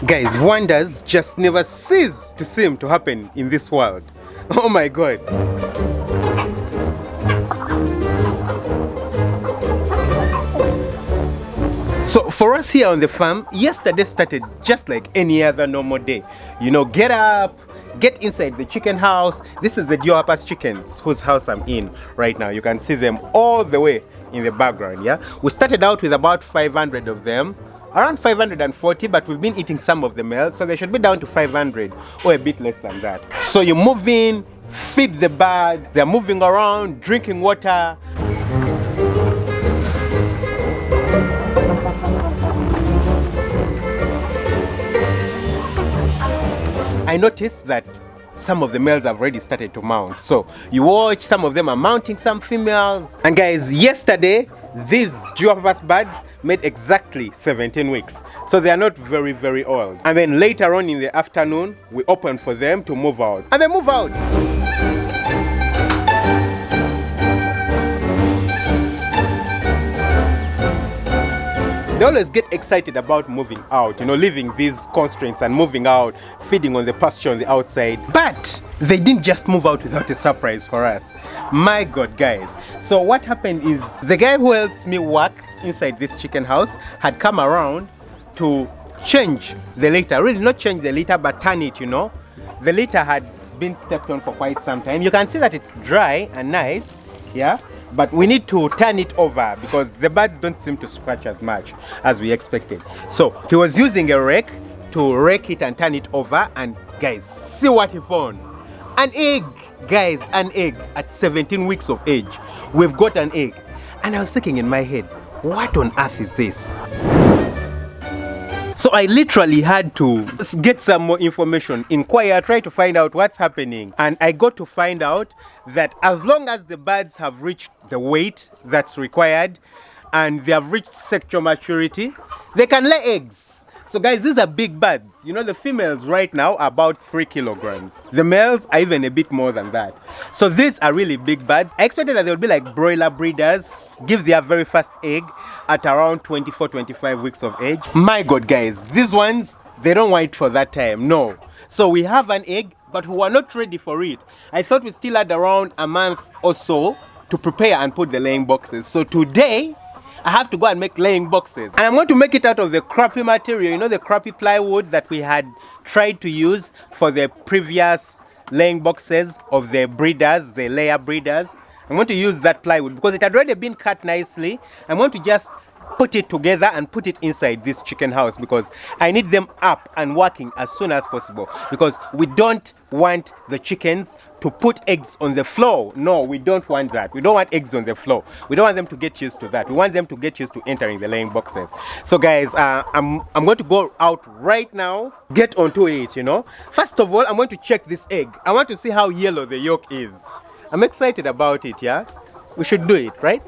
Guys, wonders just never cease to seem to happen in this world. Oh my god. So for us here on the farm, yesterday started just like any other normal day. You know, get up, get inside the chicken house. This is the Diopa's chickens whose house I'm in right now. You can see them all the way in the background, yeah? We started out with about 500 of them. Around 540, but we've been eating some of the males, so they should be down to 500 or a bit less than that. So you move in, feed the bird, they're moving around, drinking water. I noticed that some of the males have already started to mount. So you watch, some of them are mounting some females. And guys, yesterday, these Diopa's birds made exactly 17 weeks. So they are not very, very old. And then later on in the afternoon, we open for them to move out. And they move out. They always get excited about moving out, you know, leaving these constraints and moving out, feeding on the pasture on the outside. But they didn't just move out without a surprise for us. My god, guys. So what happened is the guy who helps me work inside this chicken house had come around to change the litter. Really not change the litter, but turn it, you know. The litter had been stepped on for quite some time. You can see that it's dry and nice, yeah. But we need to turn it over because the birds don't seem to scratch as much as we expected. So he was using a rake to rake it and turn it over, and guys, see what he found. An egg, guys, an egg at 17 weeks of age. We've got an egg. And I was thinking in my head, what on earth is this? So I literally had to get some more information, inquire, try to find out what's happening. And I got to find out that as long as the birds have reached the weight that's required and they have reached sexual maturity, they can lay eggs. So guys, these are big birds. You know, the females right now are about 3 kilograms. The males are even a bit more than that. So these are really big birds. I expected that they would be like broiler breeders, give their very first egg at around 24-25 weeks of age. My god, guys, these ones, they don't wait for that time, no. So we have an egg, but we were not ready for it. I thought we still had around a month or so to prepare and put the laying boxes. So today, I have to go and make laying boxes. And I'm going to make it out of the crappy material, you know, the crappy plywood that we had tried to use for the previous laying boxes of the breeders, the layer breeders. I'm going to use that plywood because it had already been cut nicely. I'm going to just put it together and put it inside this chicken house because I need them up and working as soon as possible because we don't want the chickens to put eggs on the floor. No, we don't want that. We don't want eggs on the floor. We don't want them to get used to that. We want them to get used to entering the laying boxes. So guys, I'm going to go out right now, get onto it, you know. First of all, I'm going to check this egg. I want to see how yellow the yolk is. I'm excited about it, yeah? We should do it, right?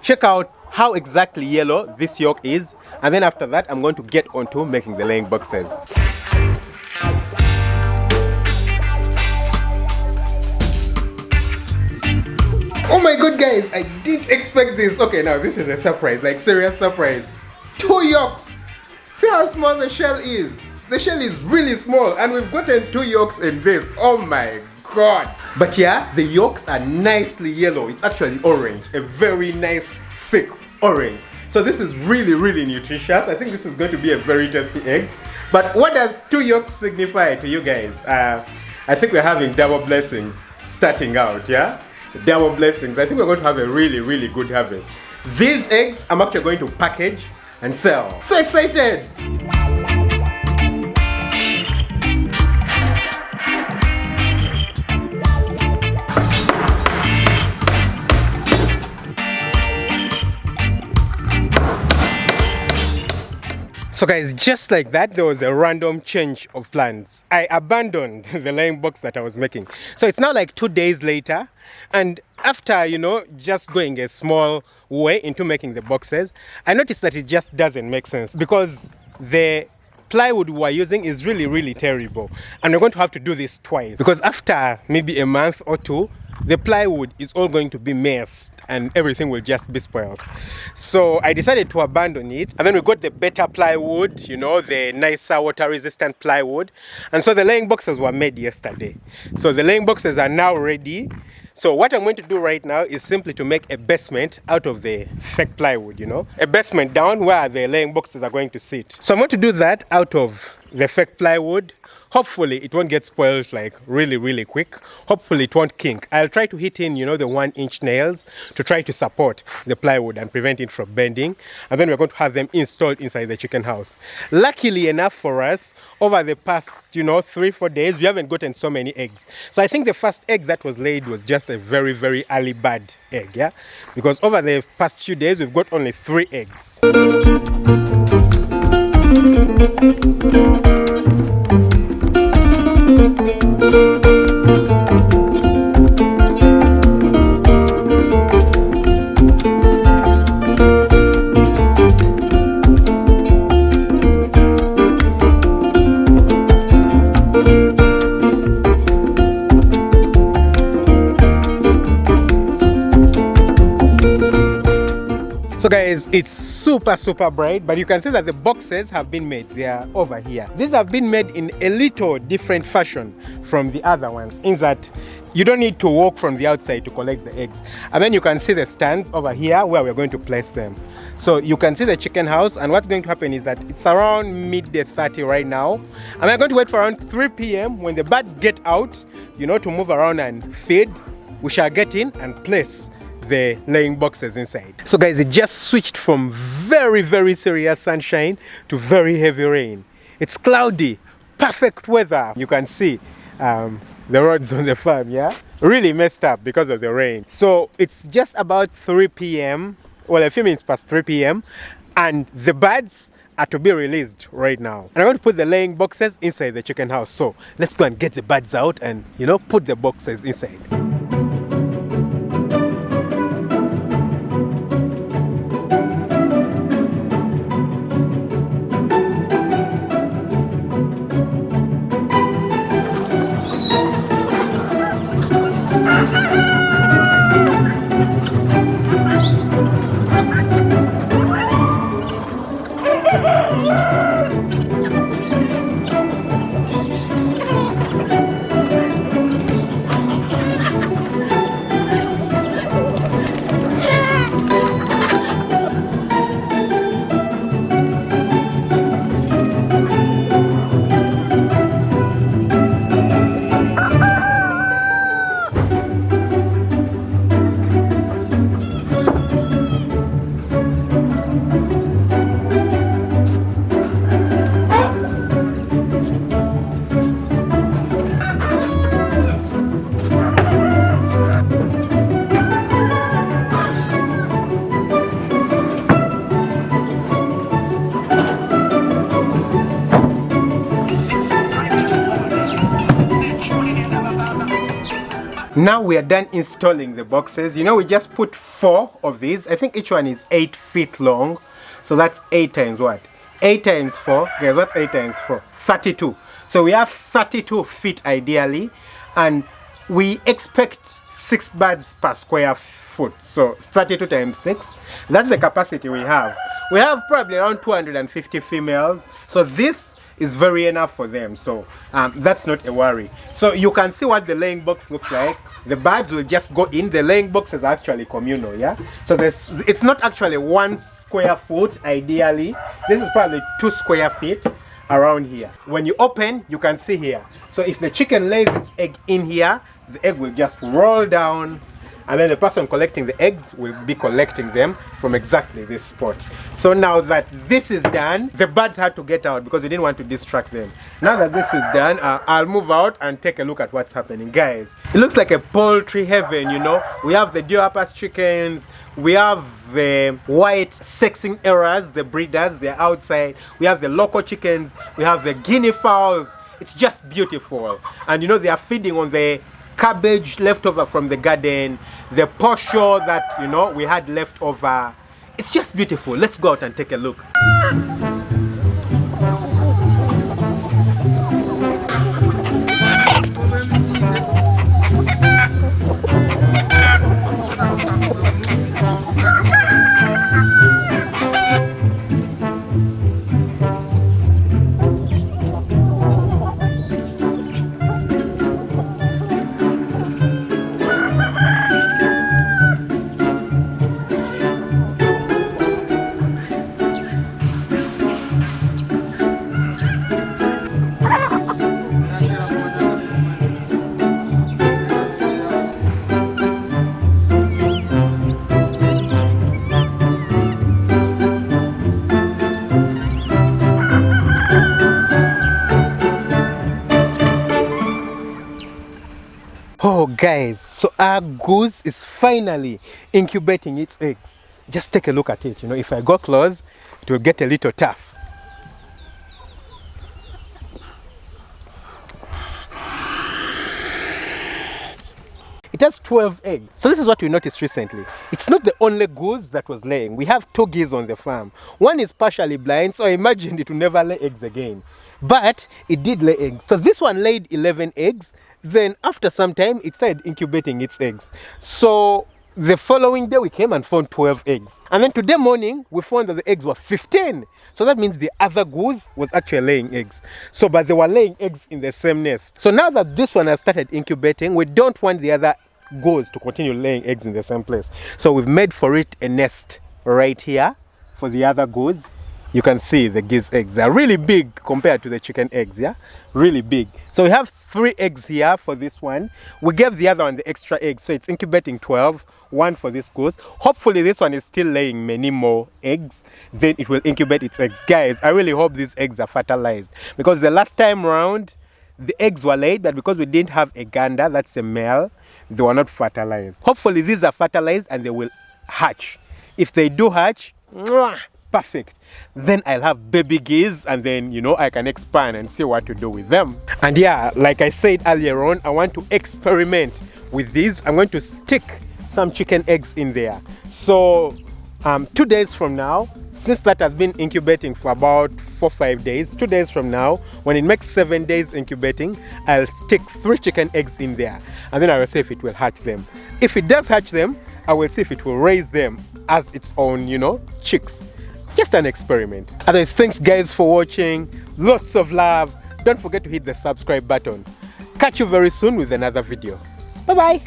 Check out how exactly yellow this yolk is, and then after that I'm going to get onto making the laying boxes. Oh my god, guys, I didn't expect this. Okay, now this is a surprise, like serious surprise. 2 yolks. See how small the shell is. The shell is really small and we've gotten 2 yolks in this. Oh my god. But yeah, the yolks are nicely yellow. It's actually orange, a very nice thick orange. So this is really, really nutritious. I think this is going to be a very tasty egg. But what does 2 yolks signify to you guys? I think we're having double blessings starting out, yeah? Double blessings. I think we're going to have a really, really good harvest. These eggs I'm actually going to package and sell. So excited! So guys, just like that, there was a random change of plans. I abandoned the laying box that I was making. So it's now like 2 days later, and after, you know, just going a small way into making the boxes, I noticed that it just doesn't make sense because the plywood we are using is really, really terrible. And we're going to have to do this twice because after maybe a month or two, the plywood is all going to be messed and everything will just be spoiled. So I decided to abandon it, and then we got the better plywood, you know, the nicer water resistant plywood. And so the laying boxes were made yesterday. So the laying boxes are now ready. So what I'm going to do right now is simply to make a basement out of the fake plywood, you know, a basement down where the laying boxes are going to sit. So I'm going to do that out of the fake plywood. Hopefully it won't get spoiled like really quick. Hopefully it won't kink. I'll try to hit in, you know, the 1-inch nails to try to support the plywood and prevent it from bending. And then we're going to have them installed inside the chicken house. Luckily enough for us, over the past, you know, 3-4 days, we haven't gotten so many eggs. So I think the first egg that was laid was just a very early bird egg, yeah? Because over the past few days, we've got only 3 eggs. So guys, it's super bright, but you can see that the boxes have been made. They are over here. These have been made in a little different fashion from the other ones, in that you don't need to walk from the outside to collect the eggs. And then you can see the stands over here where we're going to place them. So you can see the chicken house, and what's going to happen is that it's around midday 30 right now. And we're going to wait for around 3 p.m. when the birds get out, you know, to move around and feed. We shall get in and place the laying boxes inside. So guys, it just switched from very serious sunshine to very heavy rain. It's cloudy, perfect weather. You can see the roads on the farm, yeah? Really messed up because of the rain. So it's just about 3 p.m. Well, a few minutes past 3 p.m. and the birds are to be released right now. And I'm going to put the laying boxes inside the chicken house. So let's go and get the birds out and, you know, put the boxes inside. Now we are done installing the boxes. You know, we just put 4 of these. I think each one is 8 feet long. So that's 8 times what? 8 times 4. Guys, what's 8 times 4? 32. So we have 32 feet ideally. And we expect 6 birds per square foot. So 32 times 6. That's the capacity we have. We have probably around 250 females. So this is very enough for them. So that's not a worry. So you can see what the laying box looks like. The birds will just go in. The laying box is actually communal, yeah? So it's not actually 1 square foot ideally. This is probably 2 square feet around here. When you open, you can see here. So if the chicken lays its egg in here, the egg will just roll down, and then the person collecting the eggs will be collecting them from exactly this spot. So now that this is done, the birds had to get out because we didn't want to distract them. Now that this is done, I'll move out and take a look at what's happening. Guys, it looks like a poultry heaven, you know. We have the Dioapas chickens, we have the white sexing errors, the breeders, they're outside. We have the local chickens, we have the Guinea fowls. It's just beautiful. And you know, they are feeding on the cabbage left over from the garden, the posho that, you know, we had left over. It's just beautiful. Let's go out and take a look. Oh guys, so our goose is finally incubating its eggs. Just take a look at it. You know, if I go close, it will get a little tough. It has 12 eggs. So this is what we noticed recently. It's not the only goose that was laying. We have 2 geese on the farm. One is partially blind, so I imagined it will never lay eggs again. But it did lay eggs. So this one laid 11 eggs. Then after some time, it started incubating its eggs. So the following day, we came and found 12 eggs. And then today morning, we found that the eggs were 15. So that means the other goose was actually laying eggs. So, but they were laying eggs in the same nest. So now that this one has started incubating, we don't want the other goose to continue laying eggs in the same place. So we've made for it a nest right here for the other goose. You can see the geese eggs. They're really big compared to the chicken eggs, yeah? Really big. So we have 3 eggs here for this one. We gave the other one the extra eggs, so it's incubating 12. 1 for this goose. Hopefully this one is still laying many more eggs. Then it will incubate its eggs. Guys, I really hope these eggs are fertilized. Because the last time round, the eggs were laid, but because we didn't have a gander, that's a male, they were not fertilized. Hopefully these are fertilized and they will hatch. If they do hatch, perfect. Then I'll have baby geese and then, you know, I can expand and see what to do with them. And yeah, like I said earlier on, I want to experiment with these. I'm going to stick some chicken eggs in there. So 2 days from now, since that has been incubating for about 4-5 days, 2 days from now, when it makes 7 days incubating, I'll stick 3 chicken eggs in there and then I will see if it will hatch them. If it does hatch them, I will see if it will raise them as its own, you know, chicks. Just an experiment. Otherwise, thanks guys for watching. Lots of love. Don't forget to hit the subscribe button. Catch you very soon with another video. Bye bye.